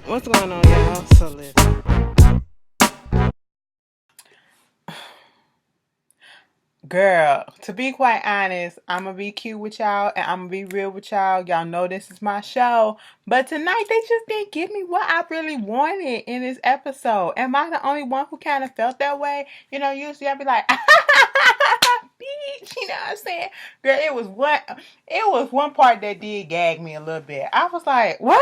What's going on, y'all? So listen. Girl, to be quite honest, I'm gonna be cute with y'all and I'm gonna be real with y'all. Y'all know this is my show. But tonight they just didn't give me what I really wanted in this episode. Am I the only one who kind of felt that way? Usually I'd be like, bitch, you know what I'm saying? Girl, it was one part that did gag me a little bit. I was like, what?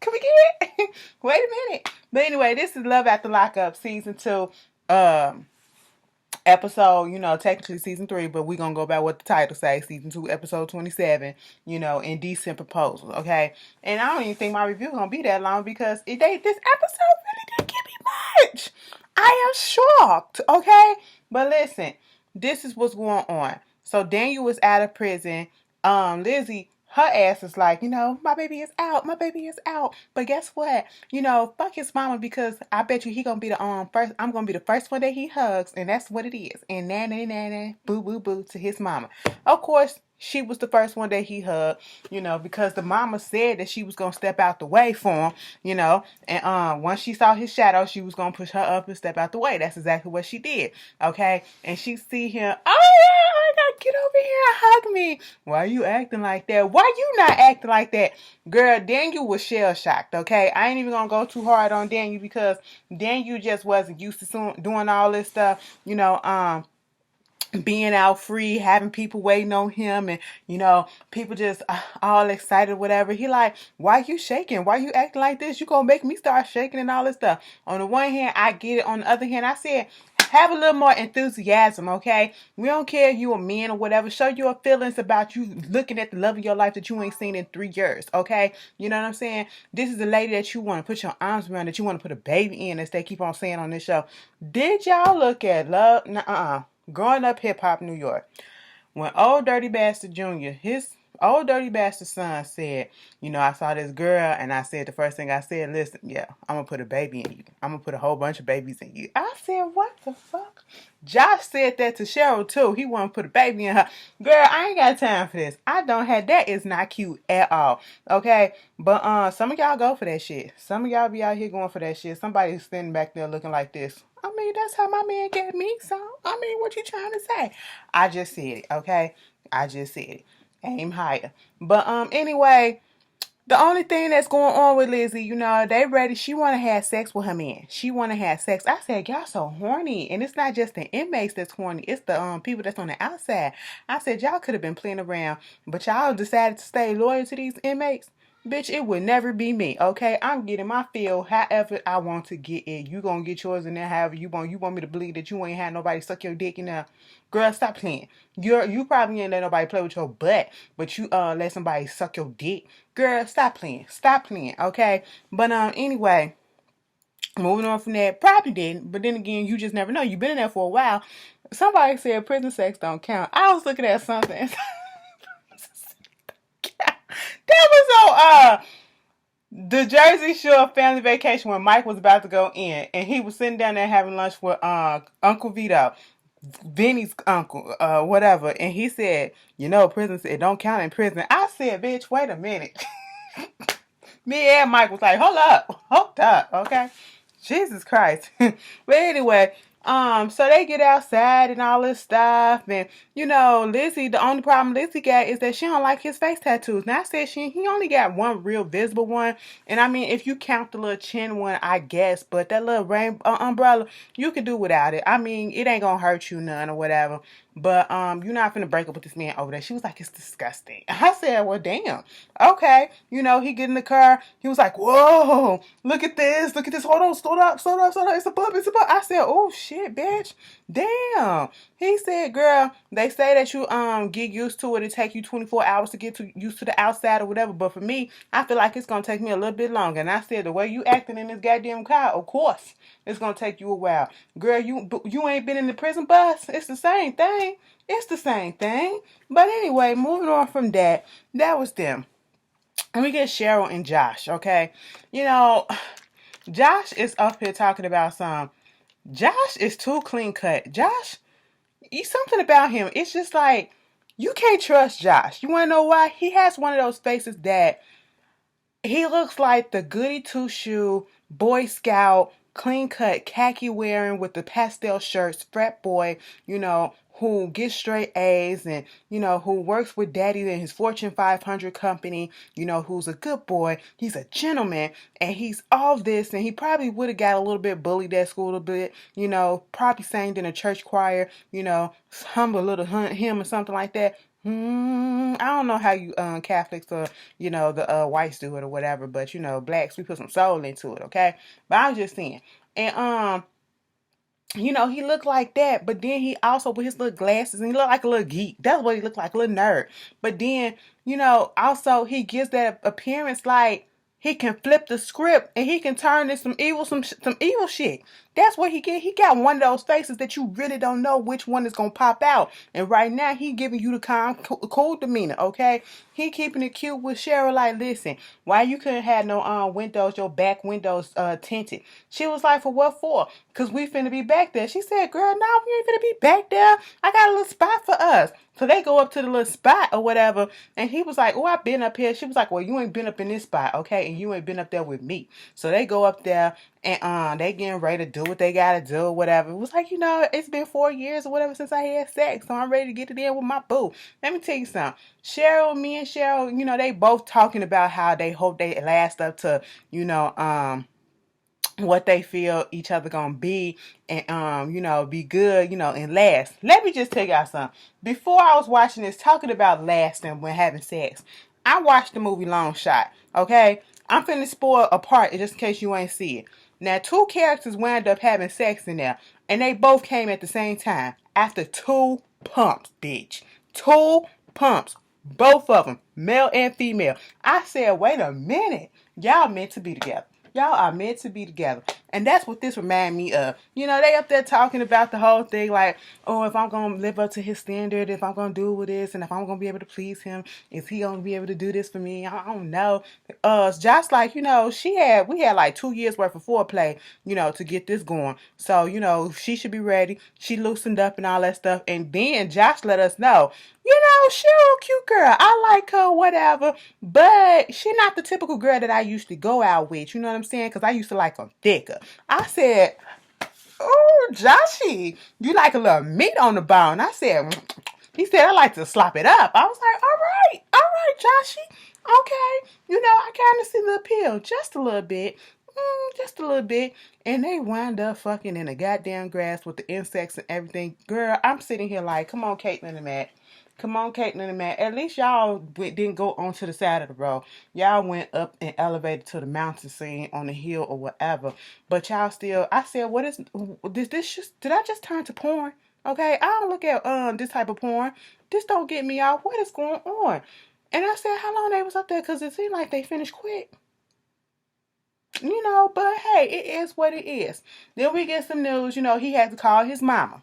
Can we get it? Wait a minute. But anyway, this is Love After Lockup season 2. Episode, technically season 3, but we're gonna go by what the title says, season 2, episode 27, Indecent Proposal, okay? And I don't even think my review gonna be that long because this episode really didn't give me much. I am shocked, okay? But listen, this is what's going on. So Daniel was out of prison. Lizzie, her ass is like, my baby is out. My baby is out. But guess what? Fuck his mama because I bet you he gonna be the first. I'm gonna be the first one that he hugs, and that's what it is. And nana boo boo boo to his mama. Of course, she was the first one that he hugged. Because the mama said that she was gonna step out the way for him. And once she saw his shadow, she was gonna push her up and step out the way. That's exactly what she did. Okay, and she see him. Oh yeah, I gotta get over here and hug me. Why are you acting like that? Why you not acting like that? Girl, Daniel was shell shocked, okay? I ain't even gonna go too hard on Daniel because Daniel just wasn't used to doing all this stuff, being out free, having people waiting on him, and people just all excited, whatever. He like, why you shaking? Why you acting like this? You gonna make me start shaking and all this stuff. On the one hand, I get it. On the other hand, I said, have a little more enthusiasm, okay? We don't care if you a man or whatever. Show your feelings about you looking at the love of your life that you ain't seen in 3 years, okay? You know what I'm saying? This is the lady that you want to put your arms around, that you want to put a baby in, as they keep on saying on this show. Did y'all look at Love? Nuh-uh. Growing up hip hop New York, when old dirty bastard Junior, his old dirty bastard son said, I saw this girl and I said, the first thing I said, listen, yeah, I'm gonna put a baby in you. I'm gonna put a whole bunch of babies in you. I said, what the fuck? Josh said that to Cheryl too. He wanna put a baby in her. Girl, I ain't got time for this. I don't have that. Is not cute at all. Okay? But some of y'all go for that shit. Some of y'all be out here going for that shit. Somebody's standing back there looking like this. I mean, that's how my man get me. So, I mean, what you trying to say? I just said it, okay? I just said it. Aim higher. But anyway, the only thing that's going on with Lizzie, they ready. She want to have sex with her man. She want to have sex. I said, y'all so horny. And it's not just the inmates that's horny. It's the people that's on the outside. I said, y'all could have been playing around, but y'all decided to stay loyal to these inmates. Bitch, it would never be me, okay? I'm getting my feel however I want to get it. You gonna get yours in there however you want. You want me to believe that you ain't had nobody suck your dick in there. Girl, stop playing. You probably ain't let nobody play with your butt, but you let somebody suck your dick. Girl, stop playing. Stop playing, okay? But anyway, moving on from that, probably didn't. But then again, you just never know. You've been in there for a while. Somebody said prison sex don't count. I was looking at something. That was on the Jersey Shore family vacation when Mike was about to go in, and he was sitting down there having lunch with Uncle Vito, Vinny's uncle, whatever, and he said, prison said don't count in prison. I said, bitch, wait a minute. Me and Mike was like, hold up, okay. Jesus Christ. But anyway, so they get outside and all this stuff, and Lizzie, the only problem Lizzie got is that she don't like his face tattoos. Now I said he only got one real visible one, and I mean if you count the little chin one, I guess, but that little rainbow umbrella, you can do without it. I mean, it ain't gonna hurt you none or whatever. But you're not finna break up with this man over there. She was like, it's disgusting. I said, well, damn. Okay. He get in the car. He was like, whoa, look at this. Look at this. Hold on. Slow up. Slow up. Slow up. It's a bump. It's a bump. I said, oh, shit, bitch. Damn. He said, girl, they say that you get used to it. It take you 24 hours to get used to the outside or whatever. But for me, I feel like it's going to take me a little bit longer. And I said, the way you acting in this goddamn car, of course, it's going to take you a while. Girl, you ain't been in the prison bus. It's the same thing. It's the same thing. But anyway, moving on from that, that was them. And we get Cheryl and Josh, okay? Josh is up here talking about Josh is too clean cut. Josh, something about him. It's just like, you can't trust Josh. You want to know why? He has one of those faces that He looks like the goody two shoe Boy Scout, clean cut, khaki wearing with the pastel shirts, frat boy, who gets straight A's and, who works with daddy in his Fortune 500 company, who's a good boy. He's a gentleman and he's all this, and he probably would have got a little bit bullied at school a bit, probably sang in a church choir, hum a little hymn or something like that. I don't know how you Catholics or the whites do it or whatever, but blacks, we put some soul into it, okay? But I was just saying, and he looked like that, but then he also with his little glasses and he looked like a little geek. That's what he looked like, a little nerd. But then also he gives that appearance like he can flip the script and he can turn this some evil shit. That's what he get. He got one of those faces that you really don't know which one is gonna pop out. And right now he giving you the calm, cool demeanor. Okay, he keeping it cute with Cheryl. Like, listen, why you couldn't have no windows, your back windows tinted? She was like, for what for? Cause we finna be back there. She said, girl, no, we ain't finna be back there. I got a little spot for us. So they go up to the little spot or whatever. And he was like, oh, I've been up here. She was like, well, you ain't been up in this spot, okay? And you ain't been up there with me. So they go up there and they getting ready to do what they gotta do or whatever. It was like, it's been 4 years or whatever since I had sex. So I'm ready to get it in with my boo. Let me tell you something. Me and Cheryl, they both talking about how they hope they last up to, what they feel each other gonna be and be good, and last. Let me just tell y'all something. Before I was watching this, talking about lasting when having sex, I watched the movie Long Shot. Okay, I'm finna spoil a part just in case you ain't see it. Now, two characters wound up having sex in there, and they both came at the same time after 2 pumps, bitch. 2 pumps, both of them, male and female. I said, wait a minute, y'all meant to be together. Y'all are meant to be together. And that's what this remind me of. They up there talking about the whole thing like, oh, if I'm going to live up to his standard, if I'm going to do with this, and if I'm going to be able to please him, is he going to be able to do this for me? I don't know. Just like, we had like 2 years worth of foreplay, to get this going. So, she should be ready. She loosened up and all that stuff. And then Josh let us know, Cheryl, cute girl. I like her, whatever. But she not the typical girl that I used to go out with. You know what I'm saying? Because I used to like them thicker. I said, oh, Joshy, you like a little meat on the bone. I said, he said, I like to slop it up. I was like, all right, Joshy. Okay. I kind of see the appeal. Just a little bit. Just a little bit. And they wind up fucking in the goddamn grass with the insects and everything. Girl, I'm sitting here like, come on, Caitlin and Matt. Come on, Caitlin and Matt. At least y'all didn't go onto the side of the road. Y'all went up and elevated to the mountain scene on the hill or whatever. But y'all still, I said, what is this? Did I just turn to porn? Okay, I don't look at this type of porn. This don't get me out. What is going on? And I said, how long they was up there? Because it seemed like they finished quick. But hey, it is what it is. Then we get some news, he had to call his mama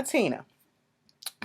Tina.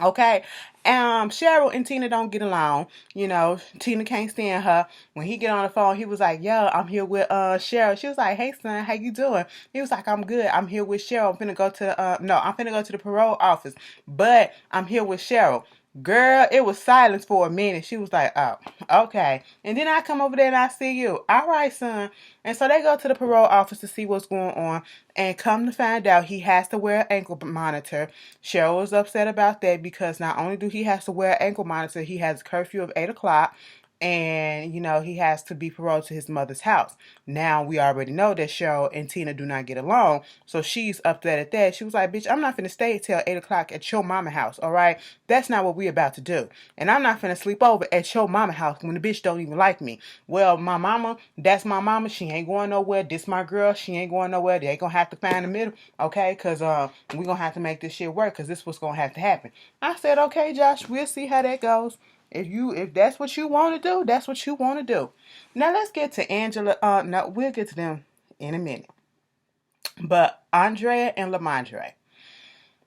Okay. Cheryl and Tina don't get along. Tina can't stand her. When he get on the phone, he was like, yo, I'm here with Cheryl. She was like, hey son, how you doing? He was like, I'm good. I'm here with Cheryl. I'm finna go to the parole office. But I'm here with Cheryl. Girl, it was silence for a minute. She was like, oh, okay. And then I come over there and I see you. All right, son. And so they go to the parole office to see what's going on. And come to find out, he has to wear an ankle monitor. Cheryl was upset about that because not only do he has to wear an ankle monitor, he has a curfew of 8 o'clock. And, he has to be paroled to his mother's house. Now, we already know that Cheryl and Tina do not get along. So she's upset at that. She was like, bitch, I'm not finna stay till 8 o'clock at your mama house, all right? That's not what we about to do. And I'm not finna sleep over at your mama house when the bitch don't even like me. Well, my mama, that's my mama. She ain't going nowhere. This my girl. She ain't going nowhere. They ain't gonna have to find the middle, okay? Because we gonna have to make this shit work because this what's gonna have to happen. I said, okay, Josh, we'll see how that goes. If that's what you want to do, that's what you want to do. Now let's get to Angela. No, we'll get to them in a minute. But Andrea and Lamondre.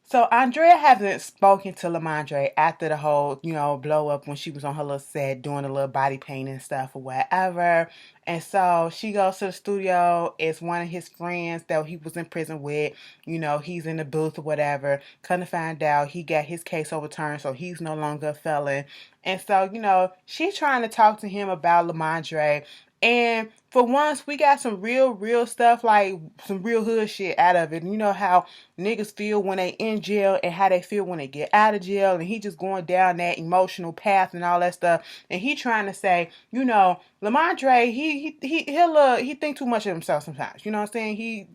So Andrea hasn't spoken to Lamondre after the whole, blow up when she was on her little set doing a little body painting stuff or whatever. And so she goes to the studio. It's one of his friends that he was in prison with. He's in the booth or whatever. Come to find out, he got his case overturned, so he's no longer a felon. And so, she's trying to talk to him about Lamondre. And for once, we got some real stuff, like some real hood shit out of it. You know how niggas feel when they in jail and how they feel when they get out of jail. And he just going down that emotional path and all that stuff. And he trying to say, you know, Lamondre, he think too much of himself sometimes. You know what I'm saying? He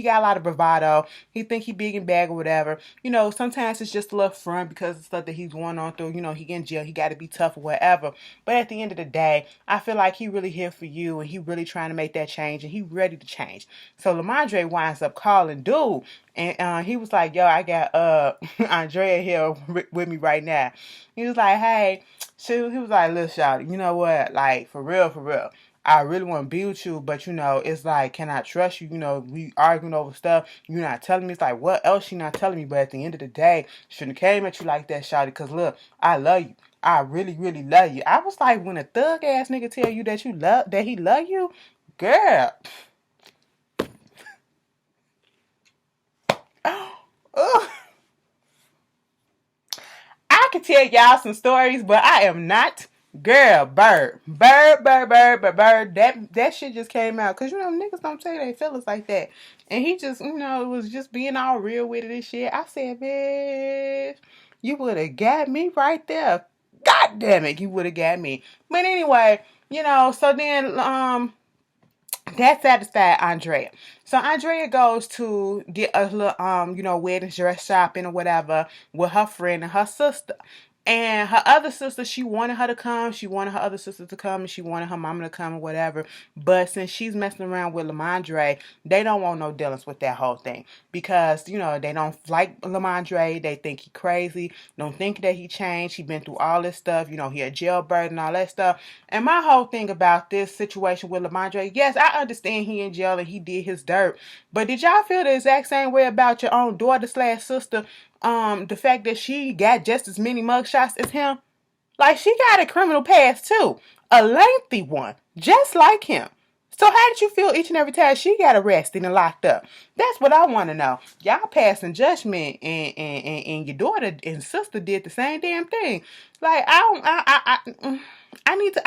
got a lot of bravado. He think he big and bag or whatever. You know, sometimes it's just a little front because of stuff that he's going on through. You know, he in jail. He got to be tough or whatever. But at the end of the day, I feel like he really here for you, and he really trying to make that change, and he ready to change. So Lamondre winds up calling dude, and he was like, "Yo, I got Andrea here with me right now." He was like, "Hey," he was like, "Look, shawty, you know what? Like for real." I really want to be with you, but you know, it's like, can I trust you? You know, we arguing over stuff. You're not telling me. It's like, what else you not telling me? But at the end of the day, shouldn't have came at you like that, shawty. Cause look, I love you. I really love you. I was like, when a thug ass nigga tell you that he love you, girl. Ugh. I could tell y'all some stories, but I am not. Girl, bird. That shit just came out. Cause you know, niggas don't tell they feelings like that. And he just, you know, was just being all real with it and shit. I said, bitch, you would have got me right there. God damn it, you would have got me. But anyway, you know, so then that satisfied Andrea. So Andrea goes to get a little you know, wedding dress shopping or whatever with her friend and her sister. And her other sister, she wanted her to come. She wanted her other sister to come, and she wanted her mama to come or whatever. But since she's messing around with Lamondre, they don't want no dealings with that whole thing. Because, you know, they don't like Lamondre. They think he crazy. Don't think that he changed. He been through all this stuff. You know, he a jailbird and all that stuff. And my whole thing about this situation with Lamondre, yes, I understand he in jail and he did his dirt. But did y'all feel the exact same way about your own daughter slash sister? The fact that she got just as many mugshots as him. Like, she got a criminal past too. A lengthy one. Just like him. So how did you feel each and every time she got arrested and locked up? That's what I want to know. Y'all passing judgment, and your daughter and sister did the same damn thing. Like, I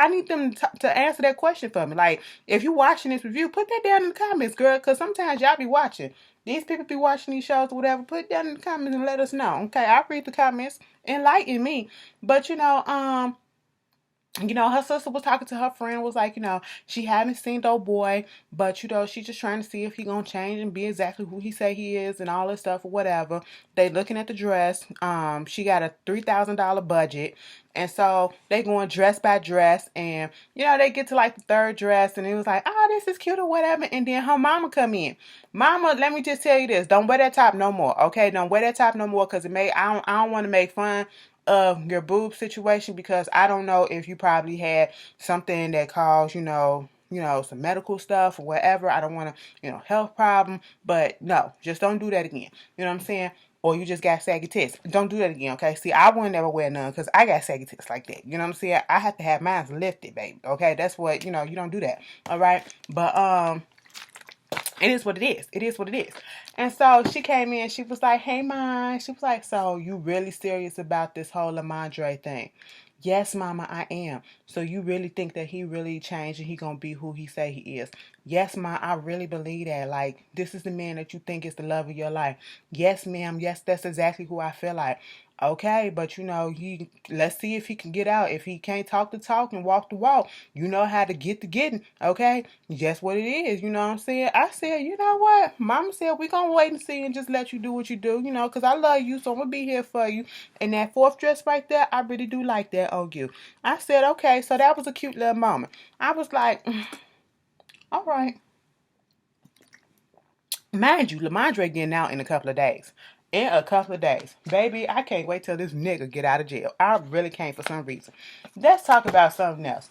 need them to answer that question for me. Like, if you watching this review, put that down in the comments, girl, because sometimes y'all be watching. These people be watching these shows or whatever. Put it down in the comments and let us know. Okay, I read the comments. Enlighten me. But you know, her sister was talking to her friend, was like, you know, she haven't seen the old boy, but, you know, she's just trying to see if he gonna change and be exactly who he say he is and all this stuff or whatever. They looking at the dress. She got a $3,000 budget. And so they going dress by dress, and, you know, they get to like the third dress, and it was like, oh, this is cute or whatever. And then her mama come in. Mama, let me just tell you this. Don't wear that top no more, okay? Don't wear that top no more, because I don't want to make fun of your boob situation, because I don't know if you probably had something that caused, you know, some medical stuff or whatever. I don't want to, you know, health problem, but no, just don't do that again. You know what I'm saying? Or you just got saggy tits. Don't do that again, okay? See, I wouldn't ever wear none because I got saggy tits like that. You know what I'm saying? I have to have mine lifted, baby. Okay? That's what, you know, you don't do that. All right? But, it is what it is. It is what it is. And so she came in. She was like, hey, Mom. She was like, so you really serious about this whole Lamondre thing? Yes, Mama, I am. So you really think that he really changed and he gonna be who he say he is? Yes, Ma, I really believe that. Like, this is the man that you think is the love of your life. Yes, ma'am. Yes, that's exactly who I feel like. Okay, but you know, let's see if he can get out. If he can't talk the talk and walk the walk, you know how to get the getting. Okay, just what it is. You know what I'm saying? I said, you know what? Mama said we gonna wait and see and just let you do what you do. You know, cause I love you, so I'm gonna be here for you. And that fourth dress right there, I really do like that on you. I said, okay, so that was a cute little moment. I was like, all right. Mind you, Lamondre getting out in a couple of days. In a couple of days. Baby, I can't wait till this nigga get out of jail. I really can't for some reason. Let's talk about something else.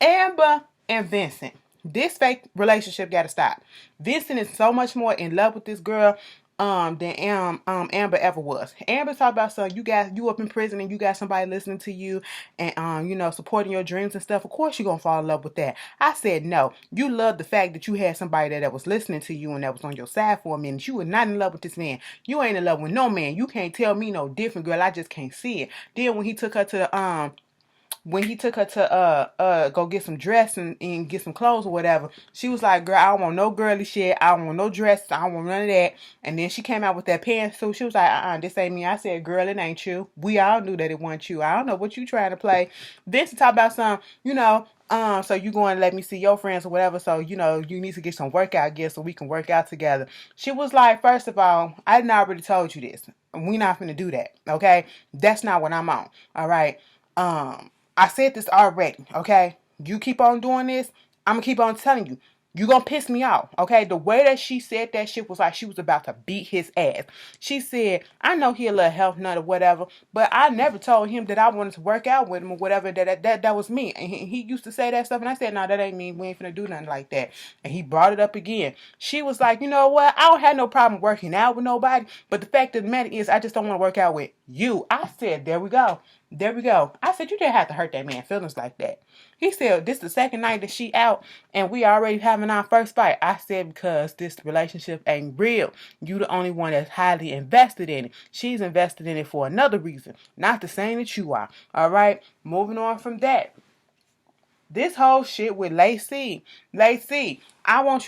Amber and Vincent. This fake relationship got to stop. Vincent is so much more in love with this girl than Amber ever was. Amber talked about, so you up in prison and you got somebody listening to you and you know, supporting your dreams and stuff. Of course you're gonna fall in love with that. I said no. You love the fact that you had somebody that was listening to you and that was on your side for a minute. You were not in love with this man. You ain't in love with no man. You can't tell me no different, girl. I just can't see it. Then when he took her to when he took her to go get some dress and get some clothes or whatever, she was like, girl, I don't want no girly shit. I don't want no dress. I don't want none of that. And then she came out with that pantsuit. She was like, this ain't me. I said, girl, it ain't you. We all knew that it wasn't you. I don't know what you trying to play. Then to talk about some, so you going to let me see your friends or whatever. So, you need to get some workout gear so we can work out together. She was like, first of all, I didn't already told you this. We not finna do that. Okay. That's not what I'm on. All right. I said this already. Okay. You keep on doing this. I'm gonna keep on telling you. You gonna piss me off, okay? The way that she said that shit was like she was about to beat his ass. She said, I know he a little health nut or whatever, but I never told him that I wanted to work out with him or whatever. That was me. And he used to say that stuff, and I said, no, that ain't me. We ain't finna do nothing like that. And he brought it up again. She was like, you know what? I don't have no problem working out with nobody, but the fact of the matter is I just don't want to work out with you. I said, there we go. There we go. I said, you didn't have to hurt that man's feelings like that. He said, this the second night that she out and we already having our first fight. I said, because this relationship ain't real. You the only one that's highly invested in it. She's invested in it for another reason. Not the same that you are. All right. Moving on from that. This whole shit with Lacey, I want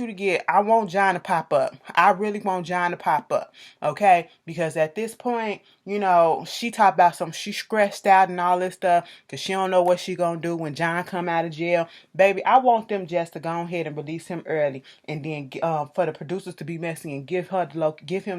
John to pop up. I really want John to pop up, okay? Because at this point, she talked about she stressed out and all this stuff because she don't know what she gonna do when John come out of jail. Baby, I want them just to go ahead and release him early, and then for the producers to be messy and give him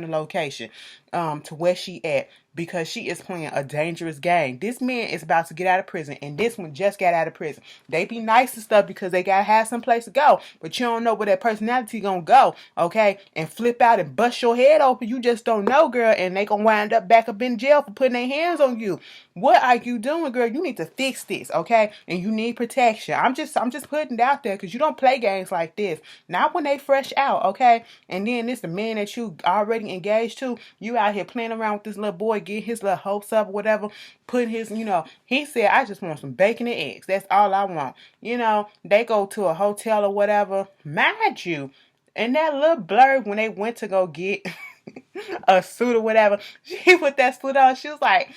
the location to where she at. Because she is playing a dangerous game. This man is about to get out of prison, and this one just got out of prison. They be nice and stuff because they gotta have some place to go, but you don't know where that personality gonna go, okay? And flip out and bust your head open. You just don't know, girl, and they gonna wind up back up in jail for putting their hands on you. What are you doing, girl? You need to fix this, okay? And you need protection. I'm just putting it out there because you don't play games like this. Not when they fresh out, okay? And then this the man that you already engaged to. You out here playing around with this little boy, get his little hopes up, whatever. Putting his, he said, I just want some bacon and eggs. That's all I want. They go to a hotel or whatever. Mind you, and that little blurb when they went to go get a suit or whatever, she put that suit on. She was like,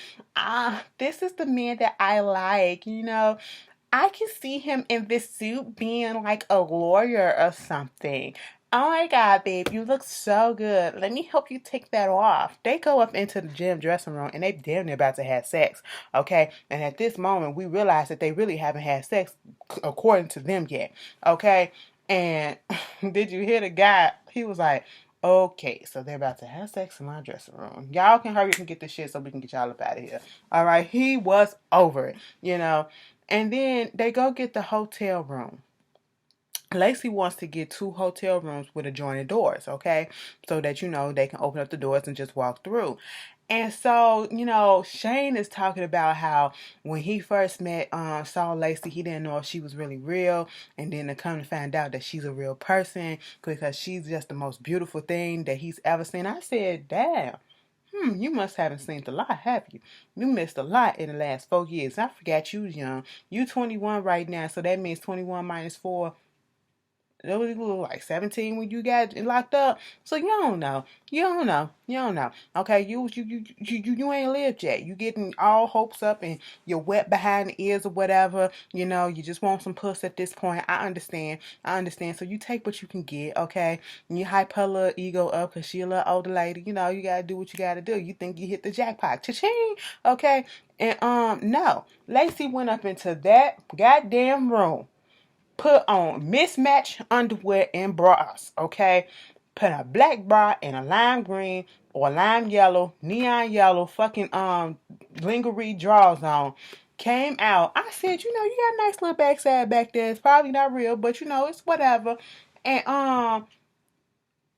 this is the man that I like, I can see him in this suit being like a lawyer or something. Oh my God, babe, you look so good. Let me help you take that off. They go up into the gym dressing room and they damn near about to have sex, okay? And at this moment, we realize that they really haven't had sex according to them yet, okay? And did you hear the guy? He was like, okay, so they're about to have sex in my dressing room. Y'all can hurry up and get this shit so we can get y'all up out of here. All right, he was over it, And then they go get the hotel room. Lacey wants to get 2 hotel rooms with adjoining doors, okay? So that, they can open up the doors and just walk through. And so, Shane is talking about how when he first saw Lacey, he didn't know if she was really real. And then to come to find out that she's a real person because she's just the most beautiful thing that he's ever seen. I said, damn. You must haven't seen a lot, have you? You missed a lot in the last 4 years. I forgot you was young. You 21 right now, so that means 21 minus 4. It was like 17 when you got locked up. So you don't know. Okay, you ain't lived yet. You getting all hopes up and you're wet behind the ears or whatever. You just want some puss at this point. I understand. So you take what you can get, okay? And you hype her little ego up because she a little older lady. You gotta do what you gotta do. You think you hit the jackpot. Cha-ching! Okay? And no. Lacey went up into that goddamn room. Put on mismatched underwear and bras, okay? Put a black bra and a lime green or lime yellow, neon yellow, fucking lingerie drawers on. Came out. I said, you got a nice little backside back there. It's probably not real, but it's whatever. And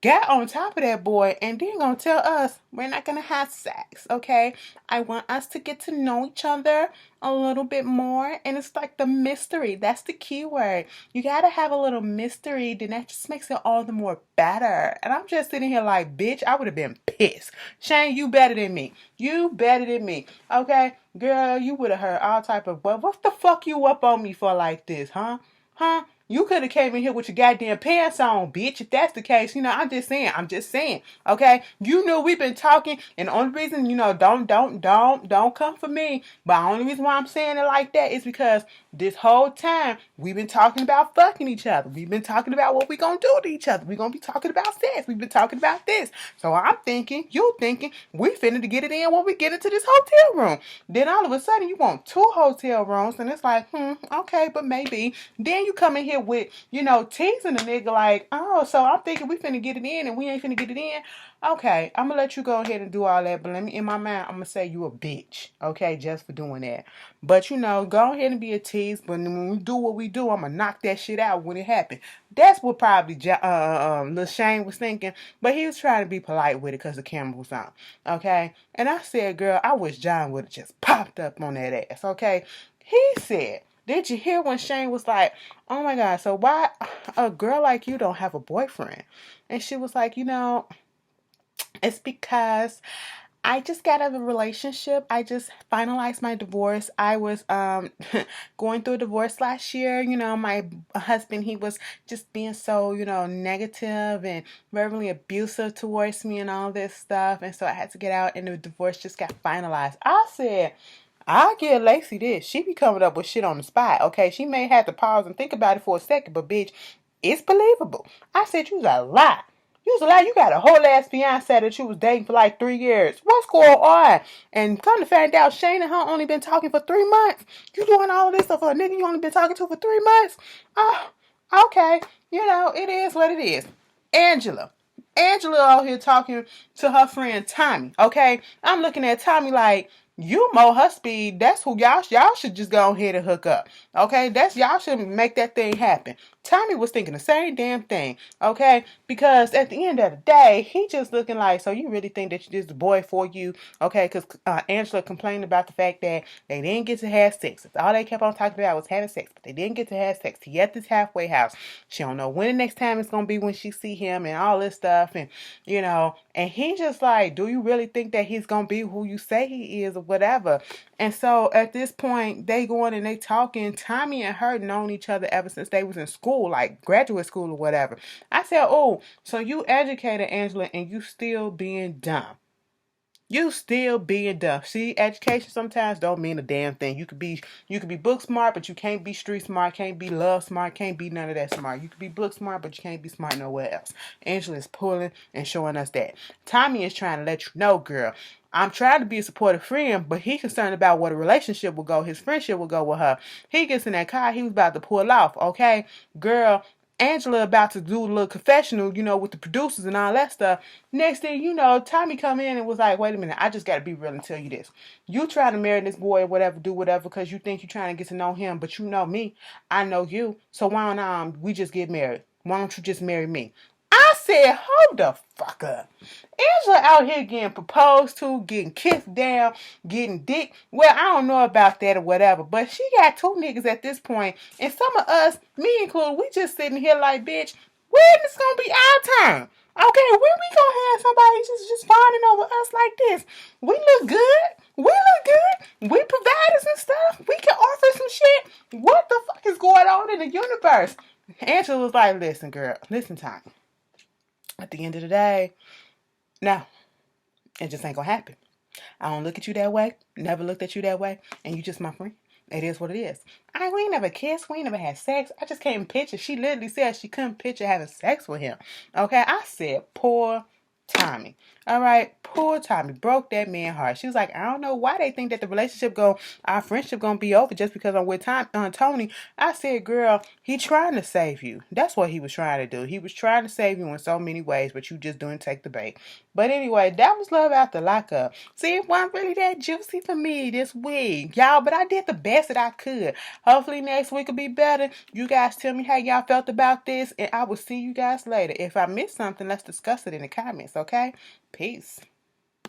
got on top of that boy and then gonna tell us we're not gonna have sex, okay? I want us to get to know each other a little bit more, and it's like the mystery. That's the key word. You gotta have a little mystery, then that just makes it all the more better. And I'm just sitting here like, bitch, I would have been pissed. Shane, you better than me. Okay? Girl, you would have heard all type of, what the fuck you up on me for like this, huh? You could have came in here with your goddamn pants on, bitch. If that's the case, I'm just saying. Okay, you knew we've been talking, and the only reason, don't come for me. But the only reason why I'm saying it like that is because this whole time we've been talking about fucking each other. We've been talking about what we gonna do to each other. We gonna be talking about sex. We've been talking about this. So I'm thinking, you thinking, we finna to get it in when we get into this hotel room. Then all of a sudden you want 2 hotel rooms, and it's like, okay, but maybe. Then you come in here with, teasing the nigga like, oh, so I'm thinking we finna get it in and we ain't finna get it in. Okay, I'm gonna let you go ahead and do all that, but let me, in my mind, I'm gonna say you a bitch, okay, just for doing that. But go ahead and be a tease, but when we do what we do, I'm gonna knock that shit out when it happens. That's what probably Lil Shane was thinking, but he was trying to be polite with it because the camera was on, okay? And I said, girl, I wish John would have just popped up on that ass, okay? He said, did you hear when Shane was like, oh my God, so why a girl like you don't have a boyfriend? And she was like, it's because I just got out of a relationship. I just finalized my divorce. I was going through a divorce last year. My husband, he was just being so, negative and verbally abusive towards me and all this stuff. And so I had to get out and the divorce just got finalized. I said, I'll give Lacey this. She be coming up with shit on the spot, okay? She may have to pause and think about it for a second, but bitch, it's believable. I said, you was a lie. You was a lie. You got a whole ass fiance that you was dating for like 3 years. What's going on? And come to find out, Shane and her only been talking for 3 months. You doing all this stuff for a nigga you only been talking to for 3 months? Oh, okay. It is what it is. Angela out here talking to her friend Tommy, okay? I'm looking at Tommy like, you mow her speed. That's who y'all should just go ahead and hook up. Okay? Y'all should make that thing happen. Tommy was thinking the same damn thing. Okay? Because at the end of the day, he just looking like, so you really think that this is the boy for you? Okay? Because Angela complained about the fact that they didn't get to have sex. All they kept on talking about was having sex, but they didn't get to have sex. He at this halfway house. She don't know when the next time it's gonna be when she see him and all this stuff, and and he just like, do you really think that he's gonna be who you say he is or whatever? And so at this point, they going and they talking. Tommy and her known each other ever since they was in school, like graduate school or whatever. I said, oh, so you educated, Angela, and you still being dumb. You still being dumb. See, education sometimes don't mean a damn thing. You could be book smart, but you can't be street smart, can't be love smart, can't be none of that smart. You could be book smart, but you can't be smart nowhere else. Angela is pulling and showing us that. Tommy is trying to let you know, girl, I'm trying to be a supportive friend, but he's concerned about where the relationship will go. His friendship will go with her. He gets in that car, he was about to pull off, okay? Girl, Angela about to do a little confessional, with the producers and all that stuff. Next thing you know, Tommy come in and was like, wait a minute, I just got to be real and tell you this. You trying to marry this boy or whatever, do whatever, because you think you're trying to get to know him, but you know me. I know you. So why don't we just get married? Why don't you just marry me? I said, hold the fuck up. Angela out here getting proposed to, getting kissed down, getting dick. Well, I don't know about that or whatever, but she got 2 niggas at this point, and some of us, me included, we just sitting here like, bitch, when is gonna be our turn? Okay, when we gonna have somebody just fawning over us like this? We look good. We look good. We providers and stuff. We can offer some shit. What the fuck is going on in the universe? Angela was like, listen, girl, listen, Tommy. At the end of the day, no, it just ain't gonna happen. I don't look at you that way, never looked at you that way, and you just my friend. It is what it is. We ain't never kissed, we ain't never had sex. I just can't picture. She literally said she couldn't picture having sex with him. Okay, I said, poor Tommy. All right, poor Tommy broke that man heart. She was like, I don't know why they think that our friendship gonna be over just because I'm with Tony. I said, girl, he trying to save you. That's what he was trying to do. He was trying to save you in so many ways, but you just didn't take the bait. But anyway, that was Love After Lockup. See, it wasn't really that juicy for me this week, y'all, but I did the best that I could. Hopefully next week will be better. You guys tell me how y'all felt about this, and I will see you guys later. If I missed something, let's discuss it in the comments, okay? Peace.